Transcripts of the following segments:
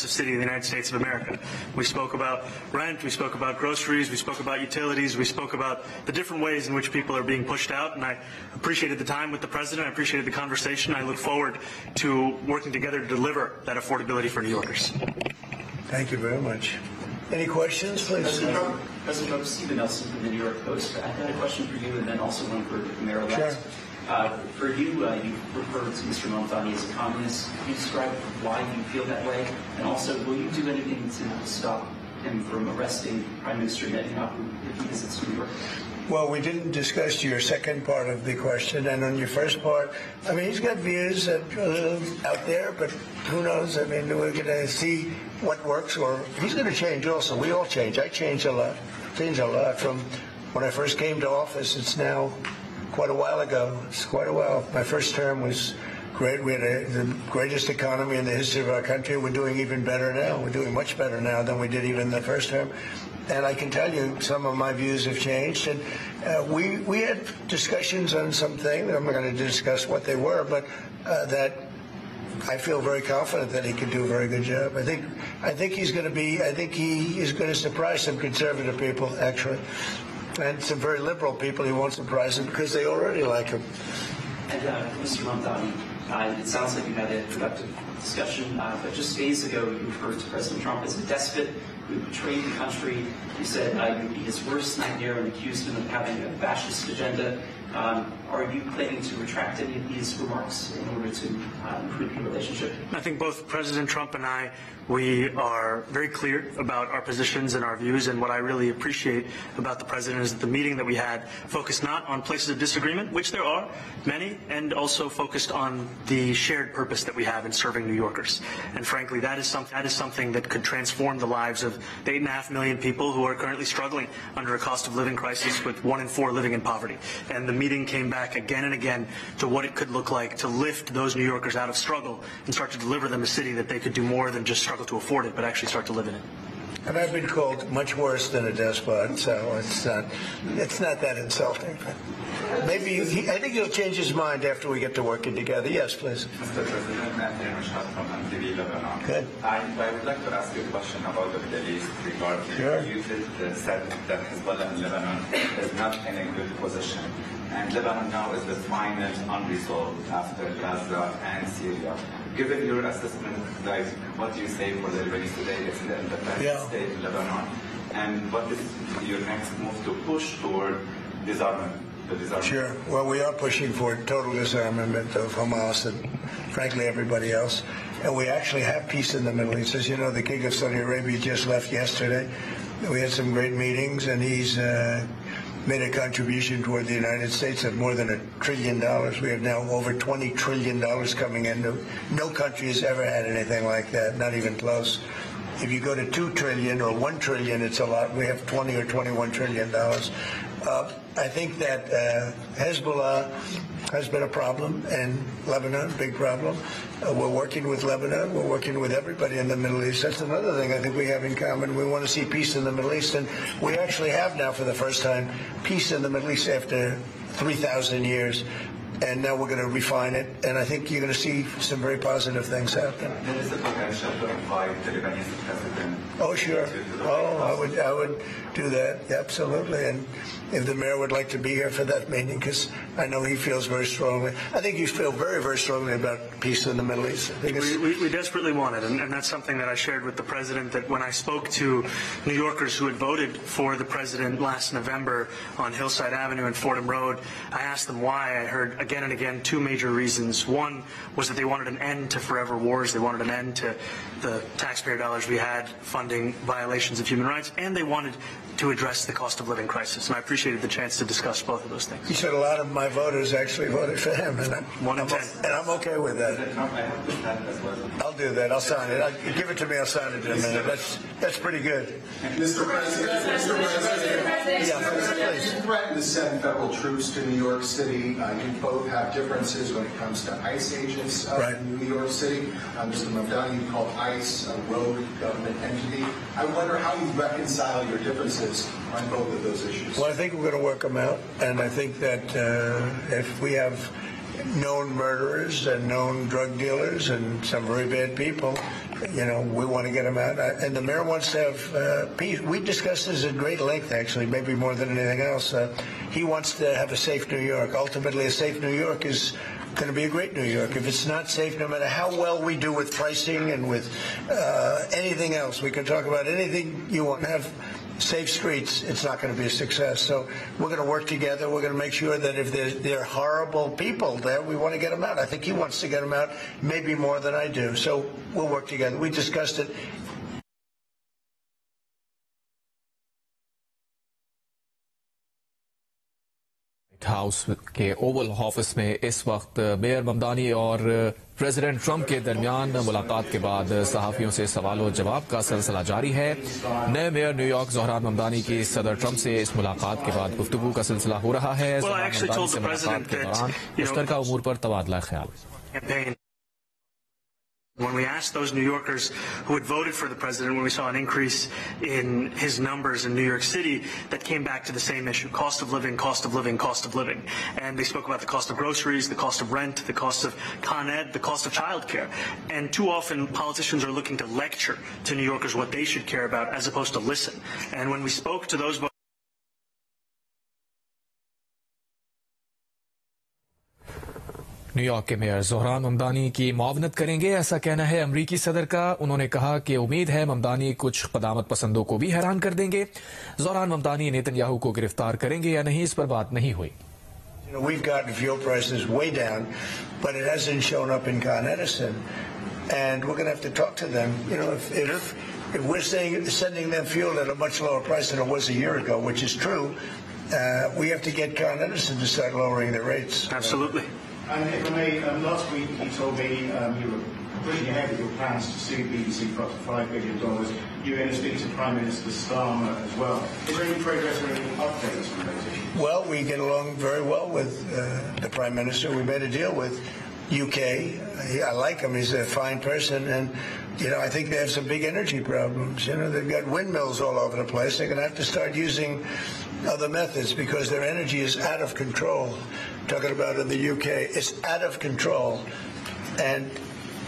expensive city in the United States of America. We spoke about rent, we spoke about groceries, we spoke about utilities, we spoke about the different ways in which people are being pushed out, and I appreciated the time with the President, I appreciated the conversation. I look forward to working together to deliver that affordability for New Yorkers. Thank you very much. Any questions, please? President Trump, Stephen Nelson from the New York Post. I had a question for you and then also one for Mayor-elect. Sure. For you, you referred to Mr. Mamdani as a communist. Can you describe why you feel that way? And also, will you do anything to stop him from arresting Prime Minister Netanyahu if he visits New York? Well, we didn't discuss your second part of the question, and on your first part, I mean, he's got views that are a little out there, but who knows? I mean, we're going to see what works, or he's going to change also. We all change. I change a lot. From when I first came to office. It's now quite a while ago. It's quite a while. My first term was great. We had the greatest economy in the history of our country. We're doing even better now. We're doing much better now than we did even the first term. And I can tell you some of my views have changed. And we had discussions on some things. I'm not going to discuss what they were, but that I feel very confident that he can do a very good job. I think he's going to be. I think he is going to surprise some conservative people, actually, and some very liberal people. He won't surprise them because they already like him. And Mr. Mamdani, it sounds like you had a productive discussion, but just days ago you referred to President Trump as a despot who betrayed the country. You said you would be his worst nightmare and accused him of having a fascist agenda. Are you planning to retract any of these remarks in order to improve your relationship? I think both President Trump and I, we are very clear about our positions and our views, and what I really appreciate about the President is that the meeting that we had focused not on places of disagreement, which there are many, and also focused on the shared purpose that we have in serving New Yorkers. And frankly, that is something that could transform the lives of the 8.5 million people who are currently struggling under a cost of living crisis, with 1 in 4 living in poverty. And the meeting came back again and again to what it could look like to lift those New Yorkers out of struggle and start to deliver them a city that they could do more than just struggle to afford it, but actually start to live in it. And I've been called much worse than a despot, so it's not that insulting. Maybe I think he'll change his mind after we get to working together. Yes, please. Mr. President, from MTV Lebanon. Good. I would like to ask you a question about the Middle East regarding you said that Hezbollah in Lebanon is not in a good position. And Lebanon now is the final unresolved after Gaza and Syria. Given your assessment, guys, what do you say for the Lebanese today? It's the independent state in Lebanon. And what is your next move to push toward disarmament? Sure. Well, we are pushing for total disarmament of Hamas and, frankly, everybody else. And we actually have peace in the Middle East. As you know, the King of Saudi Arabia just left yesterday. We had some great meetings, and he's made a contribution toward the United States of more than $1 trillion. We have now over $20 trillion coming in. No country has ever had anything like that, not even close. If you go to $2 trillion or $1 trillion, it's a lot. We have $20 or $21 trillion. I think that Hezbollah has been a problem in Lebanon, big problem. We're working with Lebanon. We're working with everybody in the Middle East. That's another thing I think we have in common. We want to see peace in the Middle East, and we actually have now, for the first time, peace in the Middle East after 3,000 years. And now we're going to refine it, and I think you're going to see some very positive things happen. There is a potential to invite the Lebanese president. Oh, sure. Oh, I would do that, absolutely. And if the mayor would like to be here for that meeting, because I know he feels very strongly. I think you feel very, very strongly about peace in the Middle East. I think we desperately want it, and that's something that I shared with the president, that when I spoke to New Yorkers who had voted for the president last November on Hillside Avenue and Fordham Road, I asked them why. I heard again and again two major reasons. One was that they wanted an end to forever wars. They wanted an end to the taxpayer dollars we had funding violations of human rights, and they wanted to address the cost of living crisis. And I appreciated the chance to discuss both of those things. You said a lot of my voters actually voted for him, and I'm okay with that. I'll do that. I'll sign it. Give it to me. I'll sign it in a minute. That's pretty good. Mr. President, you threatened to send federal troops to New York City. You both have differences when it comes to ICE agents in New York City. Mr. Mamdani, you call ICE a rogue government entity. I wonder how you reconcile your differences on both of those issues. Well, I think we're going to work them out, and I think that if we have known murderers and known drug dealers and some very bad people. We want to get them out. And the mayor wants to have peace. We discussed this at great length, actually, maybe more than anything else. He wants to have a safe New York. Ultimately, a safe New York is going to be a great New York. If it's not safe, no matter how well we do with pricing and with anything else, we can talk about anything you want to have safe streets, it's not going to be a success. So we're going to work together. We're going to make sure that if there are horrible people there, we want to get them out. I think he wants to get them out maybe more than I do. So we'll work together. We discussed it. House के Oval office में इस वक्त mayor Mamdani और president Trump के दरमियान मुलाकात के बाद सहाफियों से सवालों जवाब का सिलसिला जारी है। नए मेयर न्यूयॉर्क ज़हरान ममदानी की सदर ट्रंप से इस मुलाकात के बाद गुफ्तगू का सिलसिला हो रहा है। ज़हरान ममदानी से मुलाकात के दौरान मुश्तरका उमूर पर तबादला ख्याल। When we asked those New Yorkers who had voted for the president, when we saw an increase in his numbers in New York City, that came back to the same issue: cost of living, cost of living, cost of living. And they spoke about the cost of groceries, the cost of rent, the cost of Con Ed, the cost of childcare. And too often politicians are looking to lecture to New Yorkers what they should care about as opposed to listen. And when we spoke to those New York के mayor ज़हरान Mamdani की मुआवनत करेंगे, ऐसा कहना है अमरीकी सदर का। उन्होंने कहा कि उम्मीद है ममदानी कुछ क़दामत पसंदों को भी हैरान कर देंगे। ज़हरान ममदानी नेतन्याहू को गिरफ्तार करेंगे या नहीं, इस पर बात नहीं हुई। We've gotten fuel prices way down, but it hasn't shown up in Con Edison, and we're going to have to talk to them. If we're sending them fuel at a much lower price than it was a year ago, which is true, we have to get Con Edison to start lowering their rates. Absolutely. And if I may, last week you told me you were pushing ahead with your plans to sue BBC for up to $5 billion. You were going to speak to Prime Minister Starmer as well. Is there any progress or any updates on those issues? Well, we get along very well with the Prime Minister. We made a deal with UK. I like him. He's a fine person. And, I think they have some big energy problems. They've got windmills all over the place. They're going to have to start using other methods because their energy is out of control. Talking about in the UK, it's out of control. And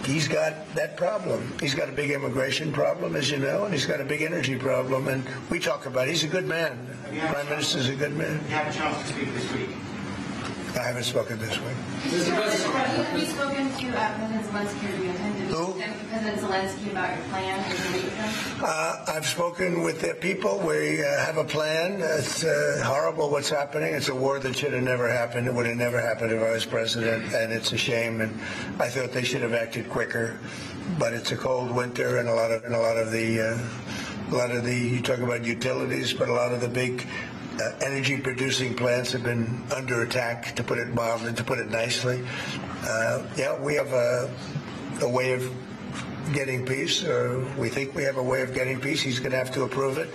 he's got that problem. He's got a big immigration problem, as you know, and he's got a big energy problem. And we talk about it. He's a good man. Prime Minister's a good man. You had a chance to speak this week. I haven't spoken this week. Have you spoken to President Zelensky, or do you intend to Who? speak to President Zelensky about your plan as a leader? I've spoken with their people. We have a plan. It's horrible what's happening. It's a war that should have never happened. It would have never happened if I was president, and it's a shame. And I thought they should have acted quicker. But it's a cold winter, and a lot of the you talk about utilities, but a lot of the big energy producing plants have been under attack, to put it mildly, to put it nicely. We have a way of getting peace, or we think we have a way of getting peace. He's going to have to approve it.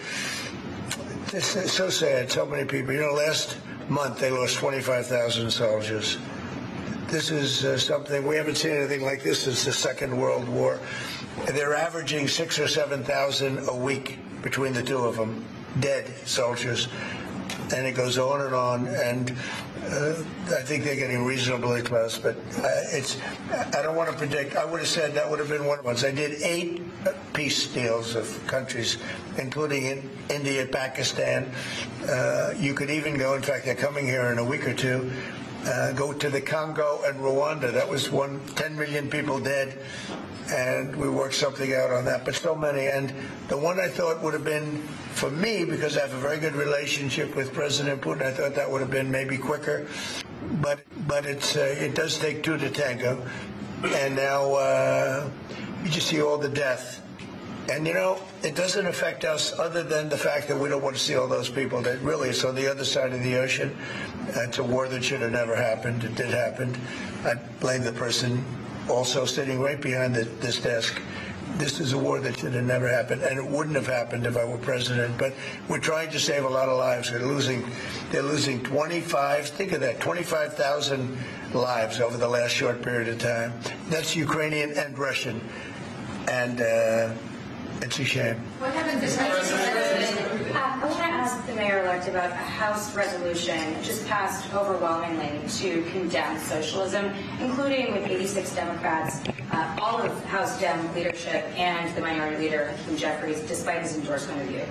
It's so sad. So many people. Last month they lost 25,000 soldiers. This is something we haven't seen anything like this since the Second World War. They're averaging 6,000 or 7,000 a week between the two of them, dead soldiers. And it goes on, and I think they're getting reasonably close. But I don't want to predict. I would have said that would have been one of ones. I did 8 peace deals of countries, including in India, Pakistan. You could even go, in fact, they're coming here in a week or two, go to the Congo and Rwanda. That was 10 million people dead. And we worked something out on that, but so many. And the one I thought would have been, for me, because I have a very good relationship with President Putin, I thought that would have been maybe quicker. But it does take 2 to tango. And now you just see all the death. And, it doesn't affect us other than the fact that we don't want to see all those people that really is on the other side of the ocean. It's a war that should have never happened. It did happen. I blame the person also sitting right behind this desk. This is a war that should have never happened, and it wouldn't have happened if I were president. But we're trying to save a lot of lives. They're losing 25,000 lives over the last short period of time. That's Ukrainian and Russian, and it's a shame. What happens if ask the mayor-elect about a House resolution just passed overwhelmingly to condemn socialism, including with 86 Democrats, all of House Dem leadership, and the minority leader, Hakeem Jeffries, despite his endorsement of you.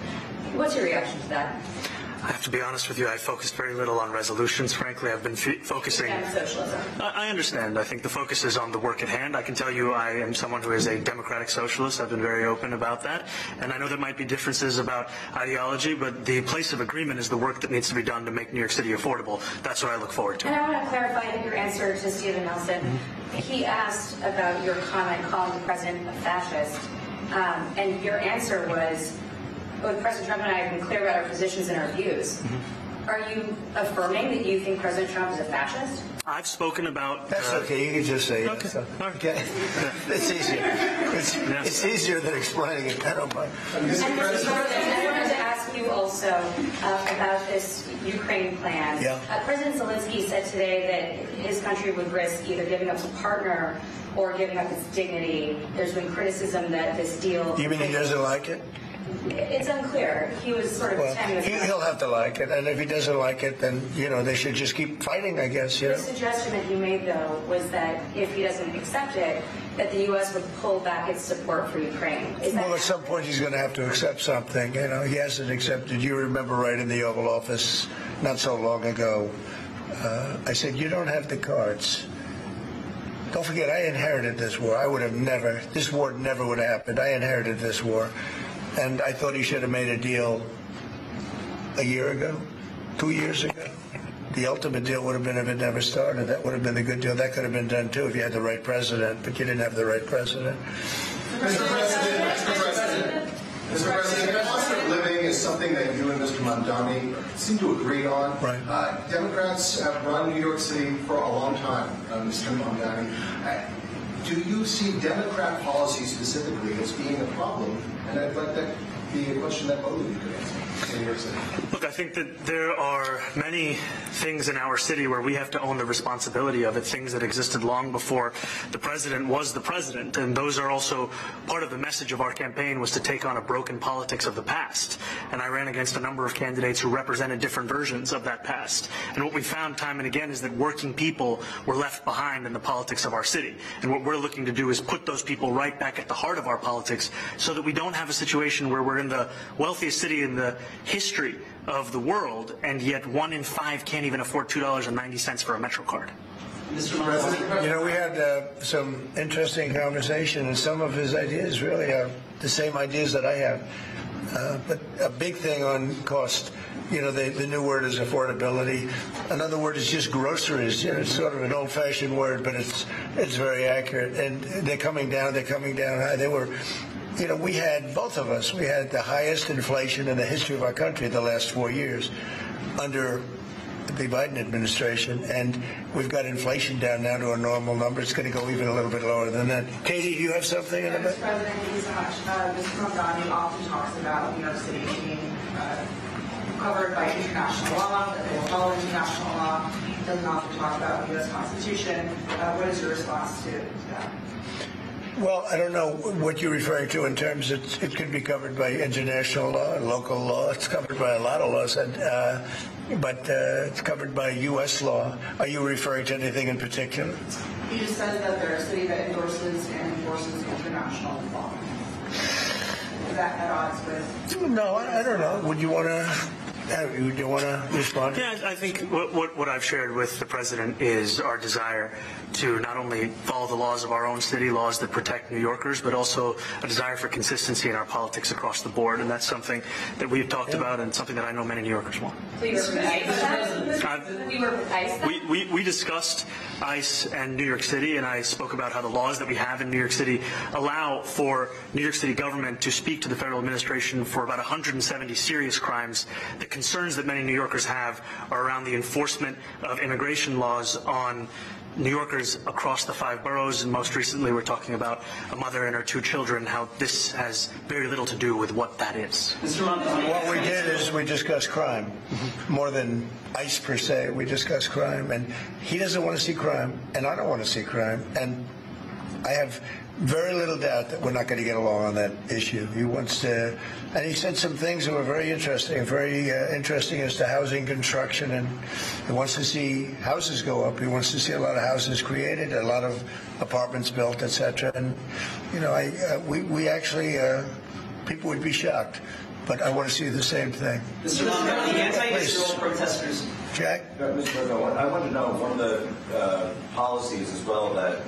What's your reaction to that? I have to be honest with you, I focused very little on resolutions. Frankly, I've been focusing... Socialism. I understand. I think the focus is on the work at hand. I can tell you I am someone who is a democratic socialist. I've been very open about that. And I know there might be differences about ideology, but the place of agreement is the work that needs to be done to make New York City affordable. That's what I look forward to. And I want to clarify your answer to Stephen Nelson. He asked about your comment calling the president a fascist. And your answer was, both President Trump and I have been clear about our positions and our views. Are you affirming that you think President Trump is a fascist? I've spoken about... That's okay. You can just say okay. Yes. Okay. It's easier. It's easier than explaining it. I don't mind. And Mr. President, I wanted to ask you also about this Ukraine plan. Yeah. President Zelensky said today that his country would risk either giving up a partner or giving up its dignity. There's been criticism that this deal... You mean he doesn't like it? It's unclear. He was sort of pretending. He'll have to like it, and if he doesn't like it, then they should just keep fighting, I guess. The suggestion that you made, though, was that if he doesn't accept it, that the U.S. would pull back its support for Ukraine. Well, at some point he's going to have to accept something. He hasn't accepted. You remember right in the Oval Office not so long ago, I said, you don't have the cards. Don't forget, I inherited this war. This war never would have happened. I inherited this war. And I thought he should have made a deal a year ago, 2 years ago. The ultimate deal would have been if it never started. That would have been the good deal. That could have been done, too, if you had the right president. But you didn't have the right president. Mr. President, cost of living is something that you and Mr. Mamdani seem to agree on. Right. Democrats have run New York City for a long time, Mr. Mamdani. Do you see Democrat policy specifically as being a problem? And I'd like that to be a question that both of you could answer in New York City. Look, I think that there are many things in our city where we have to own the responsibility of it, things that existed long before the president was the president. And those are also part of the message of our campaign, was to take on a broken politics of the past. And I ran against a number of candidates who represented different versions of that past. And what we found time and again is that working people were left behind in the politics of our city. And what we're looking to do is put those people right back at the heart of our politics so that we don't have a situation where we're in the wealthiest city in the history of the world, and yet 1 in 5 can't even afford $2.90 for a Metro card. Mr. President, We had some interesting conversation, and some of his ideas really are the same ideas that I have. But a big thing on cost, the new word is affordability. Another word is just groceries. It's sort of an old-fashioned word, but it's very accurate. And they're coming down high. They were... we had, both of us, we had the highest inflation in the history of our country the last 4 years under the Biden administration, and we've got inflation down now to a normal number. It's going to go even a little bit lower than that. Katie, do you have something in a bit? Mr. President, thank you so much. Mr. Mamdani often talks about New York City being covered by international law, that they will follow international law. He doesn't often talk about the U.S. Constitution. What is your response to that? Well, I don't know what you're referring to in terms of it could be covered by international law and local law. It's covered by a lot of laws, but it's covered by U.S. law. Are you referring to anything in particular? He just says that they're a city that endorses and enforces international law. Is that at odds with... No, I don't know. Would you want to... Do you want to respond? Yeah, I think what I've shared with the president is our desire to not only follow the laws of our own city, laws that protect New Yorkers, but also a desire for consistency in our politics across the board. And that's something that we've talked about and something that I know many New Yorkers want. So you were with ICE? We were with ICE? We discussed ICE and New York City, and I spoke about how the laws that we have in New York City allow for New York City government to speak to the federal administration for about 170 serious crimes. The concerns that many New Yorkers have are around the enforcement of immigration laws on New Yorkers across the 5 boroughs, and most recently we're talking about a mother and her 2 children, how this has very little to do with what that is. What we did is we discussed crime, more than ICE per se. We discussed crime, and he doesn't want to see crime, and I don't want to see crime, and I have very little doubt that we're not going to get along on that issue. He wants to, and he said some things that were very interesting as to housing construction, and he wants to see houses go up. He wants to see a lot of houses created, a lot of apartments built, etc. And you know, we actually people would be shocked, but I want to see the same thing. Mr. Mamdani, the anti-Israel protesters. Jack? Mr. President, I want to know one of the policies as well that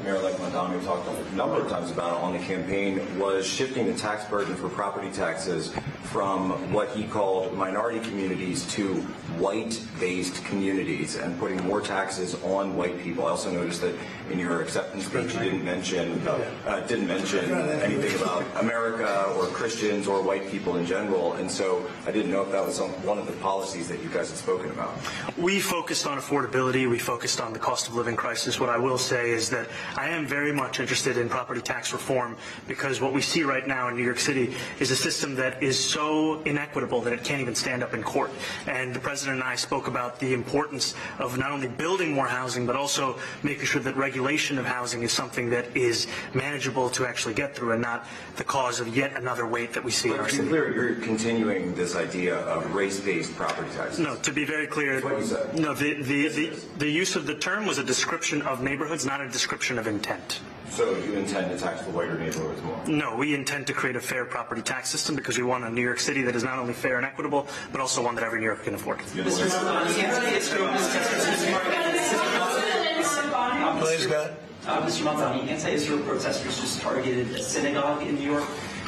Mayor-elect Mamdani talked a number of times about on the campaign was shifting the tax burden for property taxes from what he called minority communities to white-based communities and putting more taxes on white people. I also noticed that in your acceptance speech you didn't mention anything about America or Christians or white people in general, and so I didn't know if that was one of the policies that you guys had spoken about. We focused on affordability. We focused on the cost of living crisis. What I will say is that I am very much interested in property tax reform, because what we see right now in New York City is a system that is so inequitable that it can't even stand up in court. And the President and I spoke about the importance of not only building more housing, but also making sure that regulation of housing is something that is manageable to actually get through and not the cause of yet another weight that we see in our city. city. To be clear, you're continuing this idea of race-based property taxes. No, to be very clear, what you said. No, the use of the term was a description of neighborhoods, not a description of intent. So you intend to tax the whiter neighborhoods more? No, we intend to create a fair property tax system because we want a New York City that is not only fair and equitable, but also one that every New Yorker can afford. Please, God. Mr. Mamdani, anti-Israel protesters just targeted a synagogue in New York.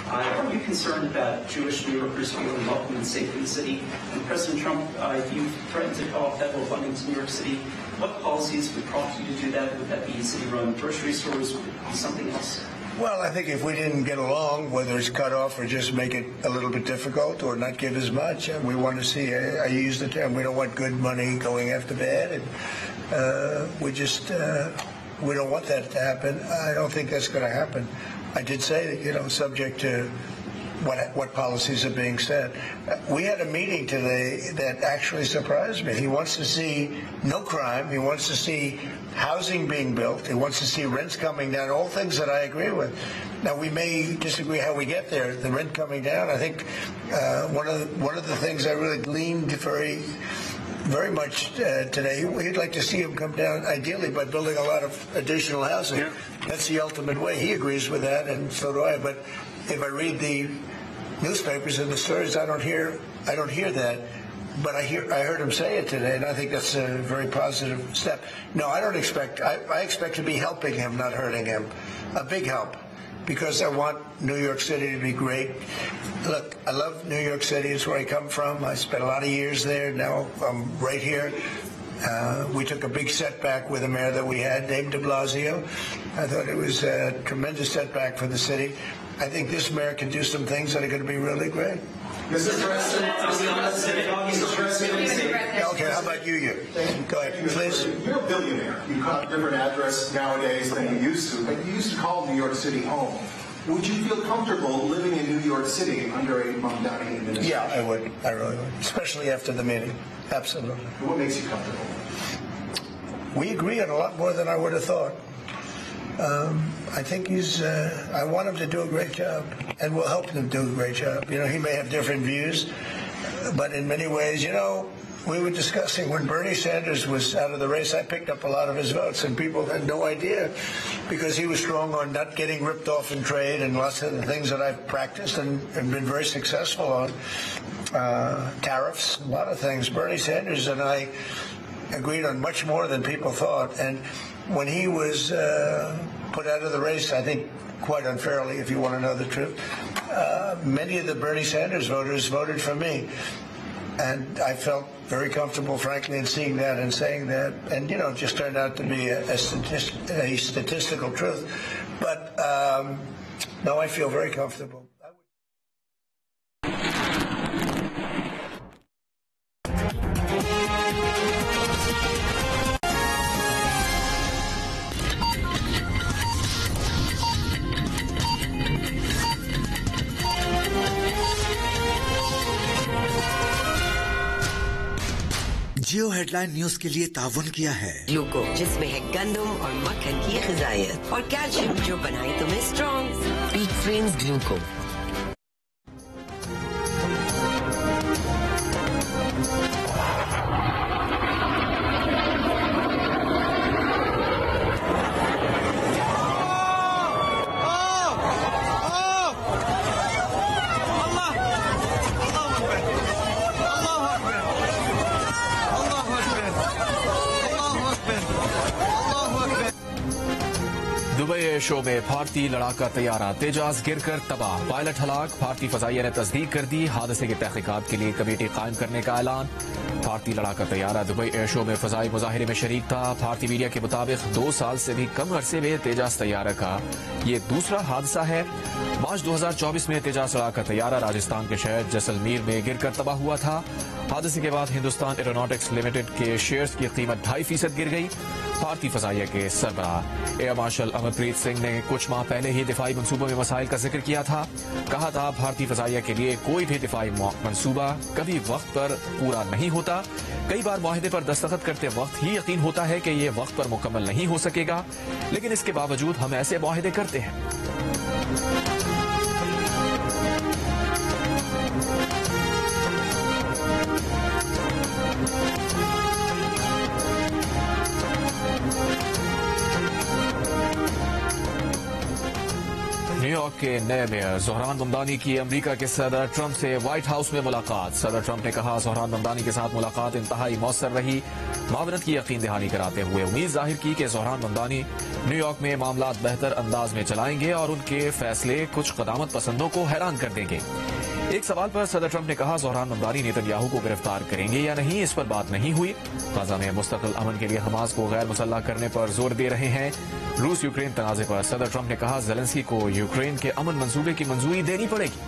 Are you concerned about Jewish New Yorkers feeling welcome and safe in the city? And President Trump, you threatened to call off federal funding to New York City. What policies would prompt you to do that? Would that be city-run grocery stores? Would it be something else? Well, I think if we didn't get along, whether it's cut off or just make it a little bit difficult or not give as much, we want to see, I use the term, we don't want good money going after bad. And we don't want that to happen. I don't think that's going to happen. I did say that, subject to what policies are being said. We had a meeting today that actually surprised me. He wants to see no crime. He wants to see housing being built. He wants to see rents coming down, all things that I agree with. Now, we may disagree how we get there, the rent coming down. I think one of the things I really gleaned very much today, we'd like to see him come down, ideally, by building a lot of additional housing. Yeah. That's the ultimate way. He agrees with that, and so do I. But if I read the newspapers and the stories, I don't hear that. But I heard him say it today, and I think that's a very positive step. No, I don't expect. I expect to be helping him, not hurting him. A big help. Because I want New York City to be great. Look, I love New York City. It's where I come from. I spent a lot of years there. Now I'm right here. We took a big setback with the mayor that we had, Dave de Blasio. I thought it was a tremendous setback for the city. I think this mayor can do some things that are going to be really great. Mr. President, Okay, how about you? Go ahead, please. You're a billionaire. You call a different address nowadays than you used to, but you used to call New York City home. Would you feel comfortable living in New York City under a Mamdani administration? Yeah, I would. I really would. Especially after the meeting. Absolutely. What makes you comfortable? We agree on a lot more than I would have thought. I think I want him to do a great job, and we'll help him do a great job. He may have different views, but in many ways, we were discussing when Bernie Sanders was out of the race, I picked up a lot of his votes, and people had no idea because he was strong on not getting ripped off in trade and lots of the things that I've practiced and been very successful on, tariffs, a lot of things. Bernie Sanders and I agreed on much more than people thought, and when he was put out of the race, I think quite unfairly, if you want to know the truth, many of the Bernie Sanders voters voted for me. And I felt very comfortable, frankly, in seeing that and saying that. And, it just turned out to be a statistical truth. But, no, I feel very comfortable. Jio headline news के लिए ताउन किया है ग्लूको, जिसमें है गंदम और मक्खन की ग़िज़ायत, और कैल्शियम जो बनाए तुम्हें strong. Peak frames ग्लूको। Dubai air show में भारतीय लड़ाका तैयारा तेजाज गिरकर तबाह, पायलट हलाक। भारतीय फजाइया ने तस्दीक कर दी। हादसे की तहकीकात के लिए कमेटी कायम करने का ऐलान। भारतीय लड़ाका तैयारा दुबई एयर शो में फजाई मुजाहिरे में शरीक था। भारतीय मीडिया के मुताबिक 2 साल से भी कम अरसे में तेजाज तैयारा का ये दूसरा हादसा है। मार्च 2024 में तेजाज लड़ाका तैयारा राजस्थान के शहर जैसलमेर में गिरकर तबाह हुआ था। हादसे के बाद हिंदुस्तान एरोनॉटिक्स लिमिटेड के शेयर्स की कीमत 2.5% गिर गई। भारतीय फजाइया के सरबराह एयर मार्शल अमरप्रीत सिंह ने कुछ माह पहले ही दिफाई मंसूबों में मसाइल का जिक्र किया था। कहा था भारतीय फजाइया के लिए कोई भी दिफाई मंसूबा कभी वक्त पर पूरा नहीं होता। कई बार मुआहदे पर दस्तखत करते वक्त ही यकीन होता है कि ये वक्त पर मुकम्मल नहीं हो सकेगा, लेकिन इसके बावजूद हम ऐसे मुआहदे करते हैं। न्यूयॉर्क के नए मेयर ज़हरान ममदानी की अमेरिका के सदर ट्रंप से व्हाइट हाउस में मुलाकात। सदर ट्रंप ने कहा ज़हरान ममदानी के साथ मुलाकात इंतहाई मौसर रही। मावनत की यकीन दहानी कराते हुए उम्मीद जाहिर की कि ज़हरान ममदानी न्यूयॉर्क में मामलात बेहतर अंदाज में चलाएंगे और उनके फैसले कुछ क़दामत पसंदों को हैरान कर देंगे। एक सवाल पर सदर ट्रंप ने कहा ज़हरान ममदानी नेतन्याहू को गिरफ्तार करेंगे या नहीं, इस पर बात नहीं हुई। गाजा में मुस्तकिल अमन के लिए हमास को गैर मुसल्लह करने पर जोर दे रहे हैं। रूस यूक्रेन तनाज़े पर सदर ट्रंप ने कहा ज़ेलेंस्की को यूक्रेन के अमन मंसूबे की मंजूरी देनी पड़ेगी।